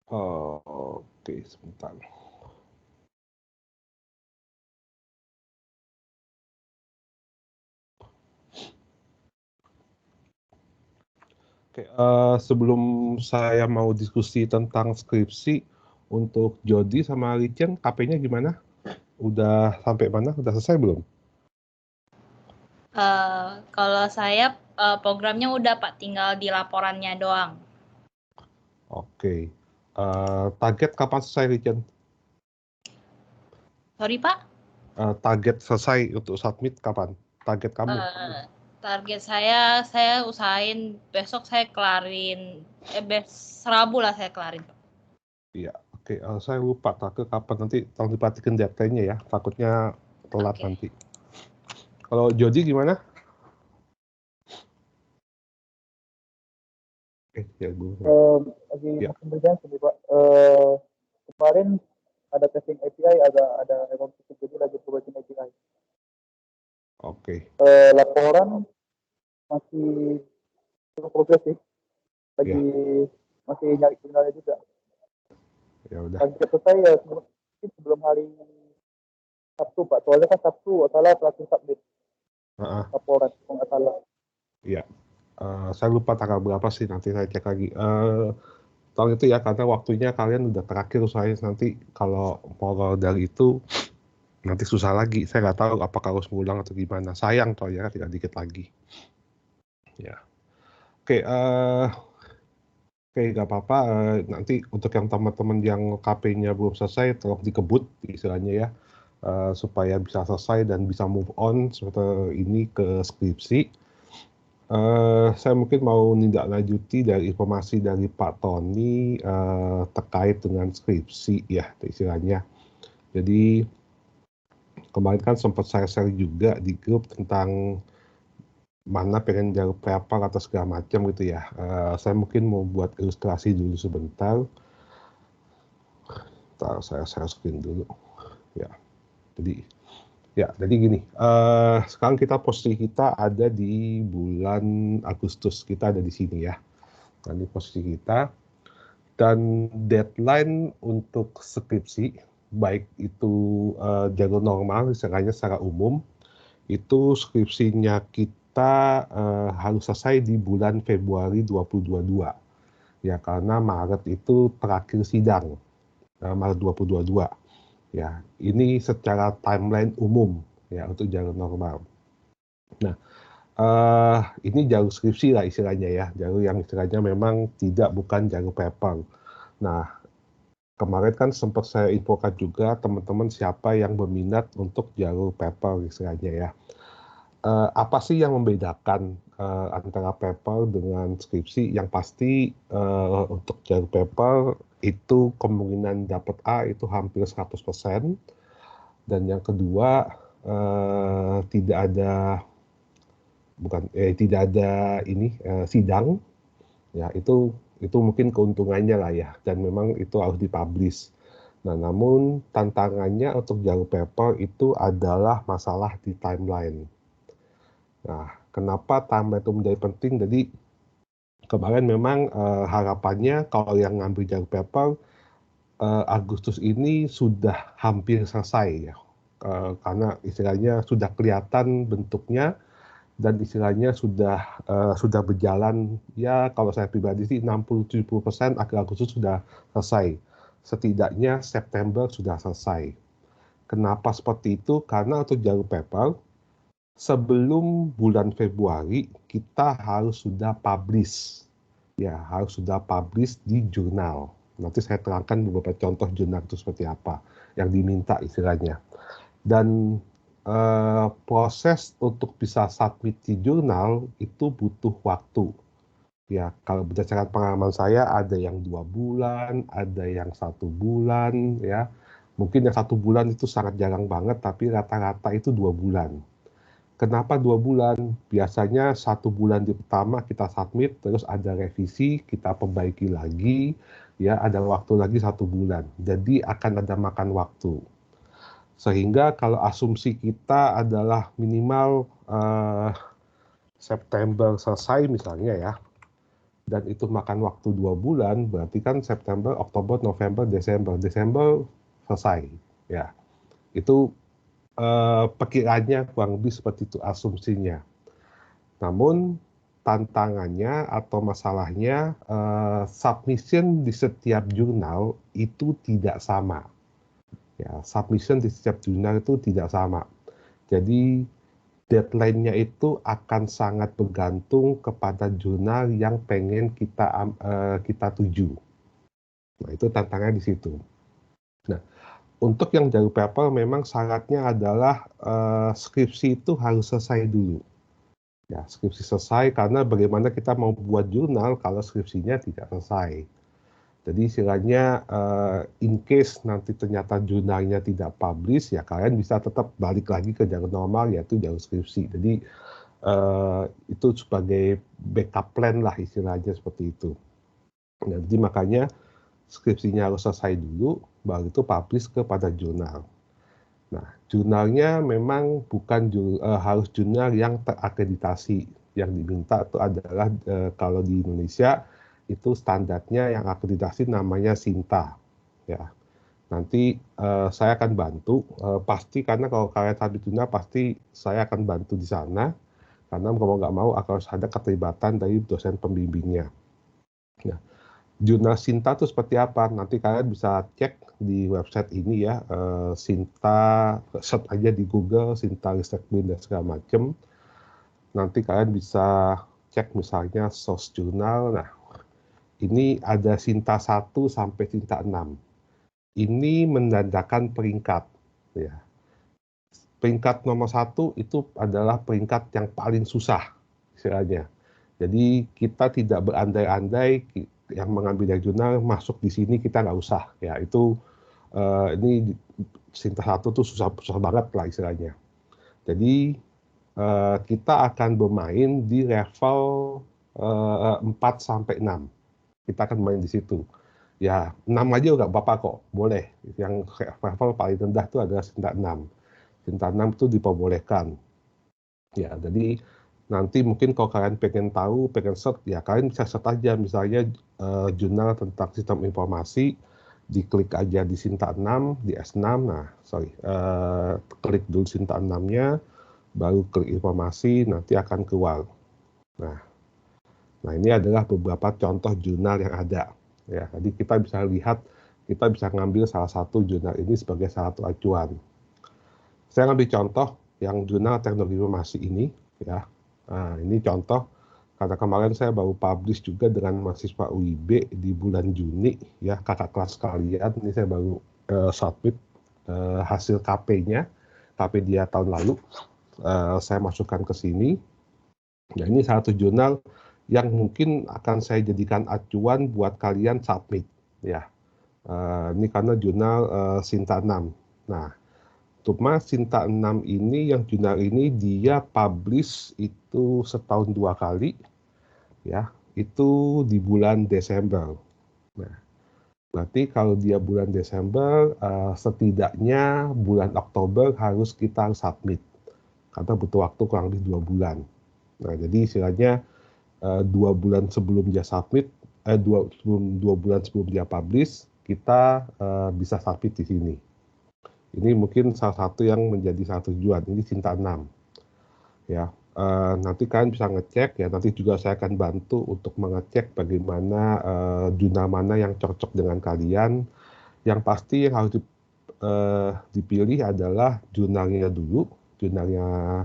Oke, sebentar. Oke, sebelum saya mau diskusi tentang skripsi, untuk Jody sama Richard, KP-nya gimana? Udah sampai mana? Udah selesai belum? Kalau saya programnya udah Pak, tinggal di laporannya doang. Oke. Target kapan selesai, Richard? Sorry Pak? Target selesai untuk submit kapan? Target kamu? Target saya usahain besok saya kelarin, Rabu lah saya kelarin Pak. Iya, oke. Saya lupa target kapan, nanti tolong diperhatikan deadline-nya ya. Takutnya telat Oke. nanti. Kalau Jody gimana? Ya Bu. Lagi Ya. musim hujan sih Pak. Kemarin ada testing API, ada error sedikit, jadi lagi perbaikin API. Oke. Laporan masih progres sih, lagi Ya. masih nyari kendala juga. Ya udah. Target selesai ya sebelum hari Sabtu Pak. Soalnya kan Sabtu salah pelaku submit laporan kalau nggak salah. Iya. Saya lupa tanggal berapa sih, nanti saya cek lagi. Tahun itu ya, karena waktunya kalian udah terakhir saya, nanti kalau mau dari itu nanti susah lagi. Saya nggak tahu apakah harus ngulang atau gimana. Sayang toh ya, tinggal dikit lagi. Ya. Oke, nggak apa-apa. Nanti untuk yang teman-teman yang KP-nya belum selesai, tolong dikebut istilahnya ya, supaya bisa selesai dan bisa move on seperti ini ke skripsi. Saya mungkin mau nindaklanjuti dari informasi dari Pak Tony terkait dengan skripsi ya istilahnya. Jadi kemarin kan sempat saya share juga di grup tentang mana pengen jalur prepar atau segala macam gitu ya. Saya mungkin mau buat ilustrasi dulu sebentar. Ntar saya share screen dulu. Ya, jadi gini. Sekarang posisi kita ada di bulan Agustus, kita ada di sini ya. Nah, ini posisi kita. Dan deadline untuk skripsi, baik itu jalur normal, misalnya secara umum, itu skripsinya kita harus selesai di bulan Februari 2022. Ya, karena Maret itu terakhir sidang, Maret 2022. Ya, ini secara timeline umum ya untuk jalur normal. Nah, ini jalur skripsi lah istilahnya ya, jalur yang istilahnya memang bukan jalur paper. Nah, kemarin kan sempat saya infokan juga teman-teman siapa yang berminat untuk jalur paper istilahnya ya. Apa sih yang membedakan antara paper dengan skripsi? Yang pasti untuk jalur paper itu kemungkinan dapat A itu hampir 100%. Dan yang kedua tidak ada sidang ya, itu mungkin keuntungannya lah ya, dan memang itu harus dipublish. Nah, namun tantangannya untuk jalur paper itu adalah masalah di timeline. Nah, kenapa timeline itu menjadi penting? Jadi kemarin memang harapannya kalau yang ngambil jalur paper Agustus ini sudah hampir selesai ya, karena istilahnya sudah kelihatan bentuknya dan istilahnya sudah berjalan ya. Kalau saya pribadi sih 60-70% akhir Agustus sudah selesai, setidaknya September sudah selesai. Kenapa seperti itu? Karena untuk jalur paper sebelum bulan Februari kita harus sudah publish ya, harus sudah publish di jurnal. Nanti saya terangkan beberapa contoh jurnal itu seperti apa yang diminta istilahnya. Dan proses untuk bisa submit di jurnal itu butuh waktu. Ya, kalau berdasarkan pengalaman saya ada yang 2 bulan, ada yang 1 bulan, ya. Mungkin yang 1 bulan itu sangat jarang banget, tapi rata-rata itu 2 bulan. Kenapa 2 bulan? Biasanya 1 bulan di pertama kita submit, terus ada revisi, kita perbaiki lagi, ya ada waktu lagi 1 bulan. Jadi akan ada makan waktu. Sehingga kalau asumsi kita adalah minimal September selesai misalnya ya, dan itu makan waktu 2 bulan, berarti kan September, Oktober, November, Desember selesai. Ya, itu perkiraannya kurang lebih seperti itu asumsinya. Namun tantangannya atau masalahnya submission di setiap jurnal itu tidak sama. Ya, submission di setiap jurnal itu tidak sama. Jadi deadline-nya itu akan sangat bergantung kepada jurnal yang pengen kita tuju. Nah, itu tantangannya di situ. Nah, untuk yang jalur paper memang syaratnya adalah skripsi itu harus selesai dulu. Ya, skripsi selesai karena bagaimana kita mau buat jurnal kalau skripsinya tidak selesai. Jadi istilahnya in case nanti ternyata jurnalnya tidak publish, ya kalian bisa tetap balik lagi ke jalur normal yaitu jalur skripsi. Jadi itu sebagai backup plan lah istilahnya seperti itu. Nah, jadi makanya skripsinya harus selesai dulu, baru itu publish kepada jurnal. Nah, jurnalnya memang bukan harus jurnal yang terakreditasi. Yang diminta itu adalah kalau di Indonesia itu standarnya yang akreditasi namanya SINTA. Ya, nanti saya akan bantu pasti karena kalau kalian habis jurnal pasti saya akan bantu di sana karena mau nggak mau harus ada keterlibatan dari dosen pembimbingnya. Nah, jurnal SINTA itu seperti apa? Nanti kalian bisa cek di website ini ya, SINTA, search aja di Google, SINTA Research Bin dan segala macam. Nanti kalian bisa cek misalnya source jurnal. Nah, ini ada SINTA 1 sampai SINTA 6. Ini menandakan peringkat. Ya. Peringkat nomor 1 itu adalah peringkat yang paling susah, istilahnya. Jadi kita tidak berandai-andai yang mengambil dari jurnal masuk di sini kita nggak usah. Ya itu ini SINTA 1 tuh susah banget lah istilahnya. Jadi kita akan bermain di level 4 sampai 6. Kita akan main di situ. Ya, 6 aja nggak apa-apa kok, boleh. Yang level paling rendah itu adalah SINTA 6. SINTA 6 itu diperbolehkan. Ya, jadi nanti mungkin kalau kalian pengen tahu, pengen search, ya kalian bisa search aja misalnya jurnal tentang sistem informasi, diklik aja di SINTA 6, di S6, klik dulu SINTA 6-nya, baru klik informasi, nanti akan keluar. Nah ini adalah beberapa contoh jurnal yang ada. Ya, jadi kita bisa lihat, kita bisa ngambil salah satu jurnal ini sebagai salah satu acuan. Saya ngambil contoh yang jurnal teknologi informasi ini, ya. Nah, ini contoh karena kemarin saya baru publish juga dengan mahasiswa UIB di bulan Juni, ya kakak kelas kalian. Ini saya baru submit hasil KP-nya, KP dia tahun lalu. Saya masukkan ke sini. Nah, ini satu jurnal yang mungkin akan saya jadikan acuan buat kalian submit, ya. Ini karena jurnal SINTA 6. Nah, cuma SINTA 6 ini, yang jurnal ini dia publish itu setahun 2 kali, ya. Itu di bulan Desember. Nah, berarti kalau dia bulan Desember, setidaknya bulan Oktober harus kita submit. Karena butuh waktu kurang lebih 2 bulan. Nah, jadi istilahnya 2 bulan sebelum dia submit, 2 bulan sebelum dia publish, kita bisa submit di sini. Ini mungkin salah satu yang menjadi satu tujuan. Ini SINTA 6. Ya, nanti kalian bisa ngecek ya. Nanti juga saya akan bantu untuk mengecek bagaimana jurnal mana yang cocok dengan kalian. Yang pasti yang harus dipilih adalah jurnalnya dulu, jurnalnya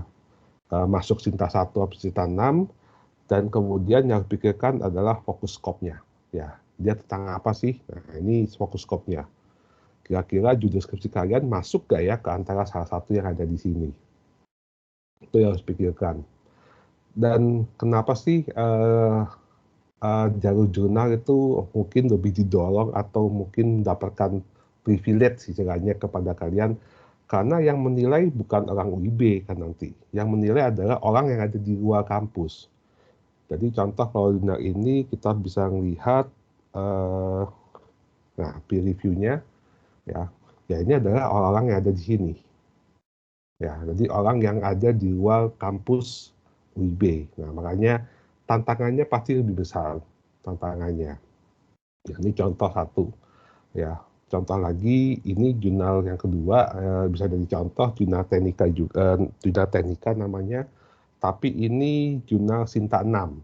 masuk SINTA 1 atau SINTA 6. Dan kemudian yang dipikirkan adalah fokus skopnya. Ya, dia tentang apa sih? Nah, ini fokus skopnya. Kira-kira judul skripsi kalian masuk gak ya ke antara salah satu yang ada di sini? Itu yang harus pikirkan. Dan kenapa sih jalur jurnal itu mungkin lebih didorong atau mungkin mendapatkan privilege istilahnya kepada kalian? Karena yang menilai bukan orang UIB kan nanti. Yang menilai adalah orang yang ada di luar kampus. Jadi contoh kalau jurnal ini kita bisa melihat peer review-nya, ya ini adalah orang-orang yang ada di sini. Ya, jadi orang yang ada di luar kampus UIB. Nah, makanya tantangannya pasti lebih besar. tantangannya. Ya, ini contoh satu. Ya, contoh lagi ini jurnal yang kedua, bisa jadi contoh jurnal teknika juga, jurnal teknika namanya, tapi ini jurnal Sinta 6.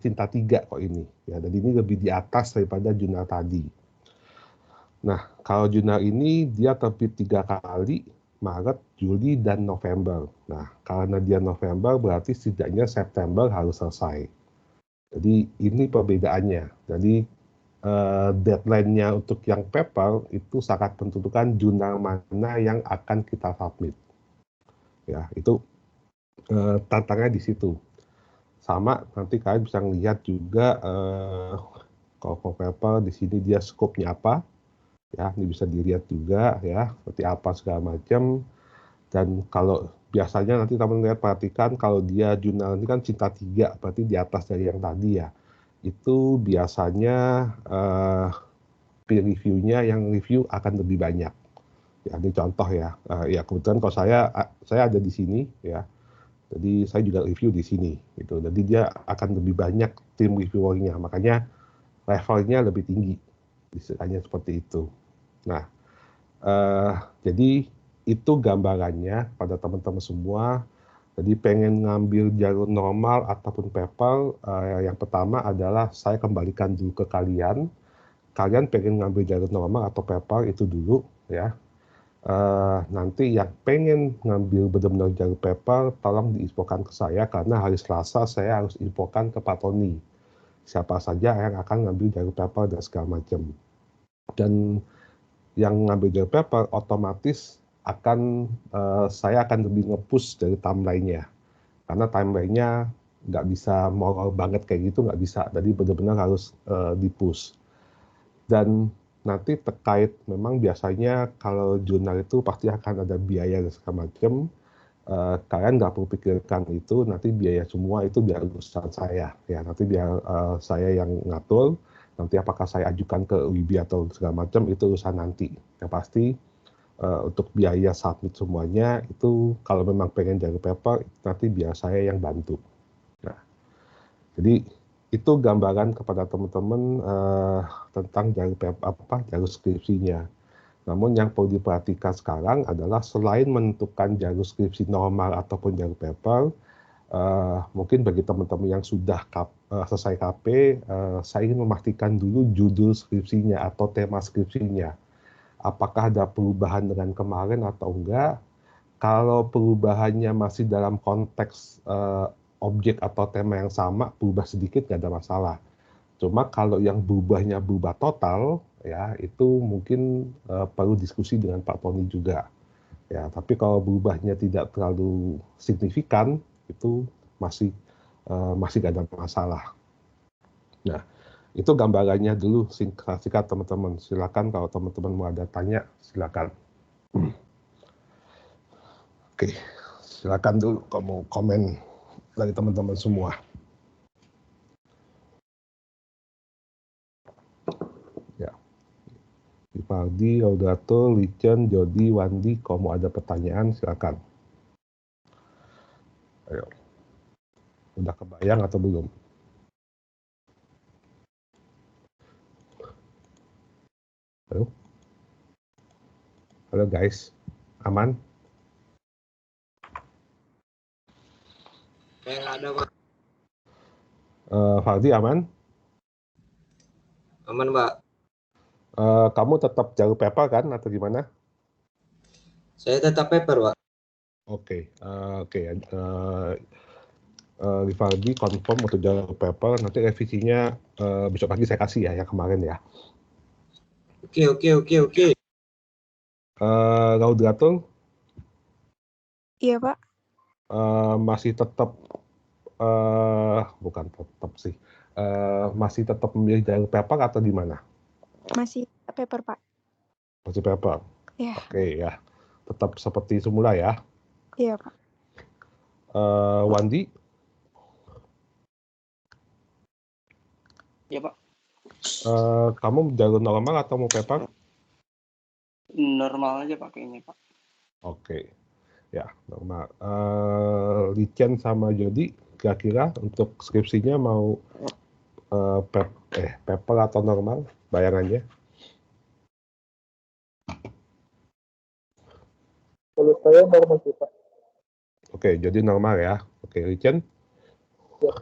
Sinta 3 kok ini. Ya, dan ini lebih di atas daripada jurnal tadi. Nah, kalau jurnal ini dia terbit 3 kali, Maret, Juli, dan November. Nah, karena dia November berarti setidaknya September harus selesai. Jadi ini perbedaannya. Jadi deadline-nya untuk yang paper itu sangat menentukan jurnal mana yang akan kita submit. Ya, itu tantangannya di situ. Sama nanti kalian bisa lihat juga kalau paper di sini dia scope-nya apa. Ya, ini bisa dilihat juga ya, seperti apa segala macam. Dan kalau biasanya nanti teman lihat perhatikan kalau dia jurnal ini kan Sinta 3, berarti di atas dari yang tadi ya. Itu biasanya peer review-nya yang review akan lebih banyak. Ya, ini contoh ya. Ya kebetulan kalau saya ada di sini ya. Jadi saya juga review di sini gitu. Jadi dia akan lebih banyak tim reviewernya. Makanya levelnya lebih tinggi. Istilahnya seperti itu. Nah, jadi itu gambarannya pada teman-teman semua. Jadi pengen ngambil jalur normal ataupun paper, yang pertama adalah saya kembalikan dulu ke kalian. Kalian pengen ngambil jalur normal atau paper itu dulu ya. Nanti yang pengen ngambil benar-benar jalur paper, tolong diinfokan ke saya karena hari Selasa saya harus infokan ke Pak Tony. Siapa saja yang akan ngambil jalur paper dan segala macam. Dan yang ngambil jalur paper otomatis saya akan lebih nge-push dari timeline-nya. Karena timeline-nya nggak bisa moral banget kayak gitu, nggak bisa. Jadi benar-benar harus di-push. Dan nanti terkait memang biasanya kalau jurnal itu pasti akan ada biaya dan segala macam. Kalian nggak perlu pikirkan itu, nanti biaya semua itu biar urusan saya. Ya, nanti biar saya yang ngatur. Nanti apakah saya ajukan ke WIBI atau segala macam itu urusan nanti. Yang pasti untuk biaya submit semuanya itu kalau memang pengen jalur paper nanti biar saya yang bantu. Nah, jadi itu gambaran kepada teman-teman tentang jalur paper, jalur skripsinya. Namun yang perlu diperhatikan sekarang adalah selain menentukan jalur skripsi normal ataupun jalur paper, mungkin bagi teman-teman yang sudah selesai KP, saya ingin memastikan dulu judul skripsinya atau tema skripsinya. Apakah ada perubahan dengan kemarin atau enggak? Kalau perubahannya masih dalam konteks objek atau tema yang sama, berubah sedikit nggak ada masalah. Cuma kalau yang berubahnya berubah total, ya itu mungkin perlu diskusi dengan Pak Tony juga. Ya, tapi kalau berubahnya tidak terlalu signifikan, itu masih nggak ada masalah. Nah, itu gambarannya dulu singkat teman-teman. Silakan kalau teman-teman mau ada tanya, silakan. Oke, silakan dulu kalau mau komen dari teman-teman semua. Ya, Ivaldi, Laudato, Lichen, Jody, Wandi, kalau mau ada pertanyaan silakan. Ayo, udah kebayang atau belum? Halo, halo guys, aman? Ada Pak. Valdi aman? Aman Pak. Kamu tetap jalur paper kan atau gimana? Saya tetap paper Pak. Oke. Rivaldi confirm untuk jalur paper, nanti revisinya besok pagi saya kasih ya yang kemarin ya. Oke. Laudato? Iya Pak. Masih tetap bukan tetap sih, masih tetap memilih jalur paper atau di mana? Masih paper Pak. Masih paper. Iya. Oke ya, tetap seperti semula ya. Iya Pak. Wandi? Ya Pak. Kamu jalur normal atau mau paper? Normal aja pakainya Pak. Oke, ya normal. Lichen sama Jody, kira-kira untuk skripsinya mau paper atau normal bayangannya? Kalau saya normal sih Pak. Oke, jadi normal ya. Oke, Richen? Ya.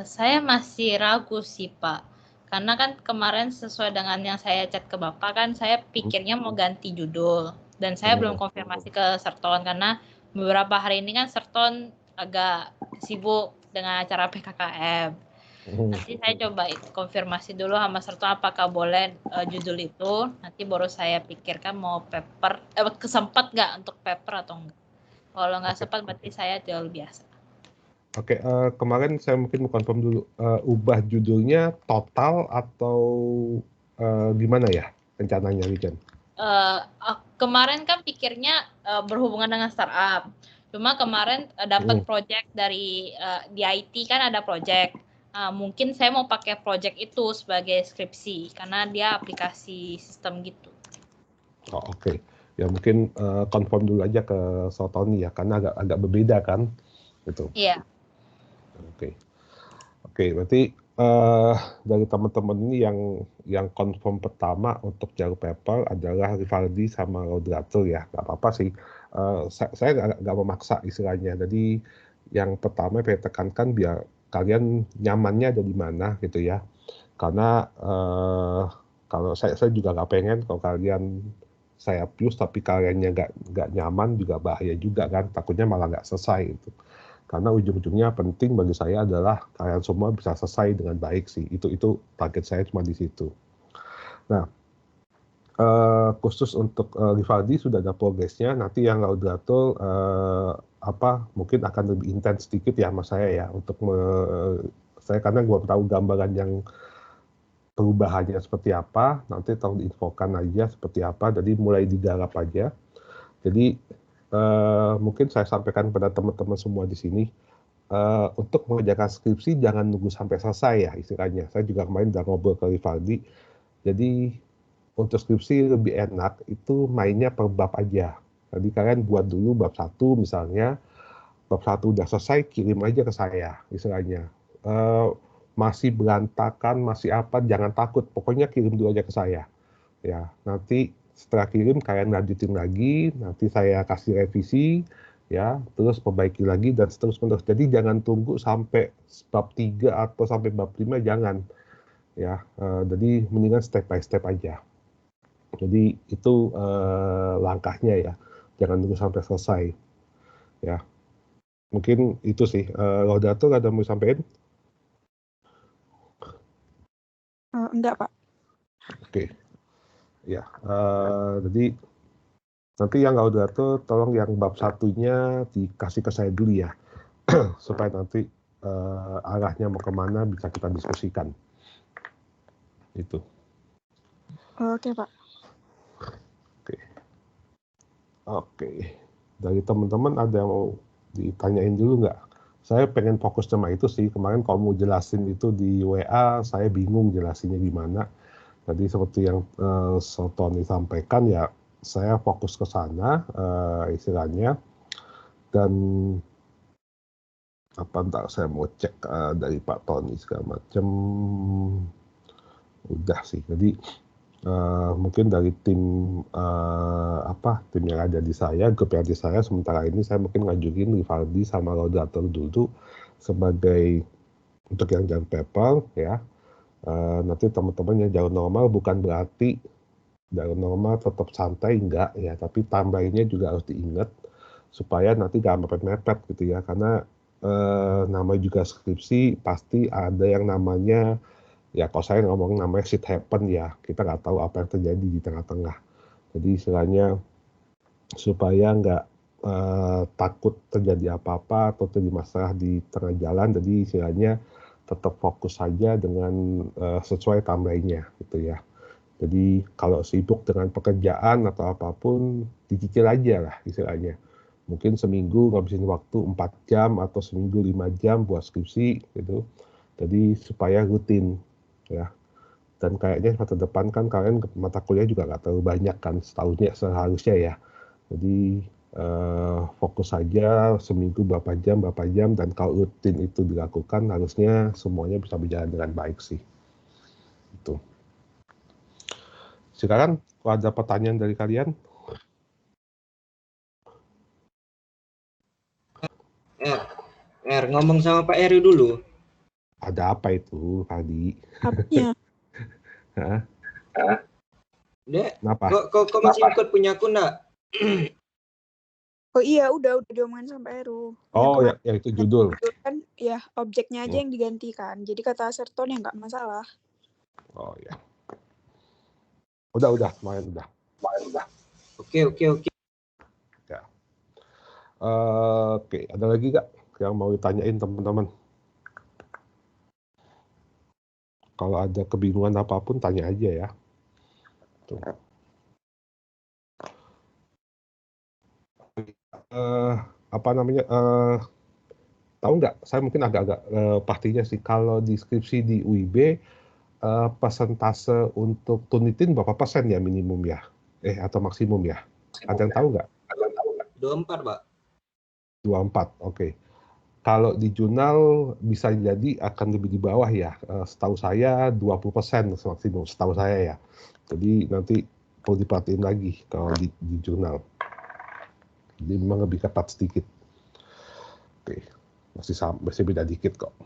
Saya masih ragu sih Pak, karena kan kemarin sesuai dengan yang saya chat ke Bapak kan saya pikirnya mau ganti judul dan saya belum konfirmasi ke Serton karena beberapa hari ini kan Serton agak sibuk dengan acara PKKM. Nanti saya coba konfirmasi dulu sama Serton apakah boleh judul itu, nanti baru saya pikirkan mau paper, kesempat nggak untuk paper atau enggak. Kalau nggak sempat berarti saya jual biasa. Oke, kemarin saya mungkin mau confirm dulu, ubah judulnya total atau gimana ya rencananya, Richen? Kemarin kan pikirnya berhubungan dengan startup. Cuma kemarin dapat project dari di IT kan ada project. Mungkin saya mau pakai project itu sebagai skripsi karena dia aplikasi sistem gitu. Oh, oke. Ya mungkin confirm dulu aja ke Sotoni ya, karena agak berbeda kan, gitu. Iya. Oke, berarti dari teman-teman ini yang confirm pertama untuk jalur paper adalah Rivaldi sama Rodrato ya, nggak apa-apa sih. Saya nggak memaksa istilahnya. Jadi yang pertama saya tekankan biar kalian nyamannya ada di mana gitu ya. Karena kalau saya juga nggak pengen kalau kalian saya plus tapi kaliannya nggak nyaman juga bahaya juga kan, takutnya malah nggak selesai gitu. Karena ujung-ujungnya penting bagi saya adalah kalian semua bisa selesai dengan baik sih. Itu target saya cuma di situ. Nah, khusus untuk Rivaldi sudah ada progresnya. Nanti yang Laudato mungkin akan lebih intens sedikit ya sama saya ya untuk saya karena belum tahu gambaran yang perubahannya seperti apa. Nanti tolong diinfokan aja seperti apa. Jadi mulai digarap aja. Jadi mungkin saya sampaikan pada teman-teman semua di sini, untuk mengerjakan skripsi jangan nunggu sampai selesai ya istilahnya. Saya juga kemarin udah ngobrol ke Rivaldi. Jadi untuk skripsi lebih enak itu mainnya per bab aja. Jadi kalian buat dulu bab 1 misalnya, bab 1 udah selesai kirim aja ke saya istilahnya. Masih berantakan, masih apa, jangan takut. Pokoknya kirim dulu aja ke saya. Ya, nanti setelah kirim kalian lanjutin lagi, nanti saya kasih revisi, ya, terus perbaiki lagi dan seterus-menerus. Jadi jangan tunggu sampai bab 3 atau sampai bab 5, jangan. Ya, jadi mendingan step by step aja. Jadi itu langkahnya ya, jangan tunggu sampai selesai. Ya, mungkin itu sih. Laudato ada mau sampaikan? Enggak, Pak. Oke. Ya, jadi nanti yang Laudato tolong yang bab 1-nya dikasih ke saya dulu ya, supaya nanti arahnya mau kemana bisa kita diskusikan. Itu. Oke, Pak. Oke. Dari teman-teman ada yang mau ditanyain dulu nggak? Saya pengen fokus sama itu sih. Kemarin kalau mau jelasin itu di WA, saya bingung jelasinnya gimana. Jadi seperti yang Sotoni sampaikan ya, saya fokus ke sana istilahnya. Dan ntar saya mau cek dari Pak Tony segala macam. Udah sih. Jadi mungkin dari tim yang ada di saya, grup yang ada di saya sementara ini saya mungkin ngajuin Rivaldi sama Laudato dulu sebagai untuk yang jalur paper ya. Nanti teman-teman yang jalur normal bukan berarti jalur normal tetap santai enggak ya, tapi tambahinnya juga harus diingat supaya nanti gak mepet-mepet gitu ya, karena namanya juga skripsi pasti ada yang namanya ya, kalau saya ngomong namanya shit happen ya, kita nggak tahu apa yang terjadi di tengah-tengah. Jadi istilahnya supaya nggak takut terjadi apa-apa atau terjadi masalah di tengah jalan, jadi istilahnya tetap fokus saja dengan sesuai timeline-nya gitu ya. Jadi kalau sibuk dengan pekerjaan atau apapun, dicicil aja lah istilahnya. Mungkin seminggu ngabisin waktu 4 jam atau seminggu 5 jam buat skripsi gitu. Jadi supaya rutin ya. Dan kayaknya masa depan kan kalian mata kuliah juga nggak terlalu banyak kan setahunnya seharusnya ya. Jadi fokus saja seminggu berapa jam, dan kalau rutin itu dilakukan harusnya semuanya bisa berjalan dengan baik sih. Itu. Silakan kalau ada pertanyaan dari kalian. Ngomong sama Pak Eri dulu. Ada apa itu, Fadi? Apanya? Hah? Dek, Kenapa? kok masih ikut punya aku enggak? Oh iya, udah diomongin sama Eru. Oh ya itu judul. Kan ya objeknya aja yang digantikan. Jadi kata Serton ya nggak masalah. Oh ya. Udah, lumayan udah. Oke. Ya. Oke, ada lagi nggak yang mau ditanyain teman-teman? Kalau ada kebingungan apapun tanya aja ya. Tuh. Apa namanya? Tahu nggak? Saya mungkin agak-agak pastinya sih kalau deskripsi di UIB persentase untuk Turnitin berapa persen ya minimum ya? Atau maksimum ya? Ada yang tahu nggak? 24, Pak. 24, oke. Kalau di jurnal bisa jadi akan lebih di bawah ya. Setahu saya 20% maksimum, setahu saya ya. Jadi nanti perlu diperhatiin lagi kalau di jurnal. Jadi memang lebih ketat sedikit. Oke, masih beda dikit kok.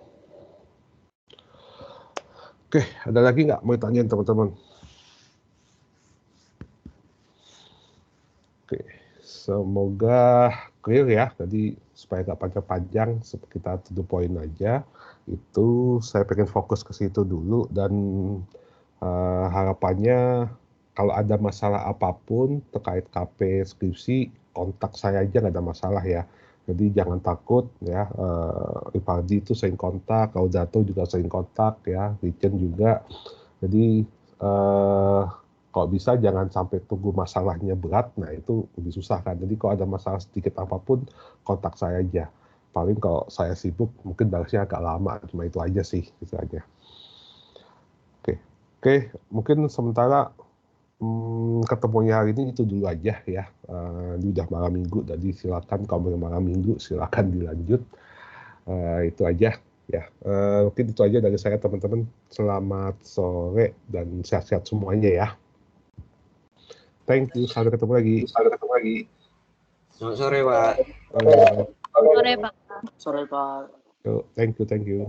Oke, ada lagi nggak mau ditanyain teman-teman? Oke, semoga clear ya. Jadi supaya nggak panjang-panjang, kita to the point aja. Itu saya pengen fokus ke situ dulu dan harapannya kalau ada masalah apapun terkait KP skripsi, kontak saya aja nggak ada masalah ya. Jadi jangan takut ya. Rivaldi itu sering kontak, Audato juga sering kontak ya, Richen juga. Jadi kalau bisa jangan sampai tunggu masalahnya berat, nah itu lebih susah kan. Jadi kalau ada masalah sedikit apapun, kontak saya aja. Paling kalau saya sibuk, mungkin balasnya agak lama, cuma itu aja sih, gitu aja. Oke, mungkin sementara ketemunya hari ini itu dulu aja ya. Ini udah malam minggu, jadi silakan kalau malam minggu silakan dilanjut. Itu aja ya. Mungkin itu aja dari saya teman-teman. Selamat sore dan sehat-sehat semuanya ya. Thank you, sampai ketemu lagi. Selamat sore, Pak. Sore, Pak. Sore, Pak. Thank you.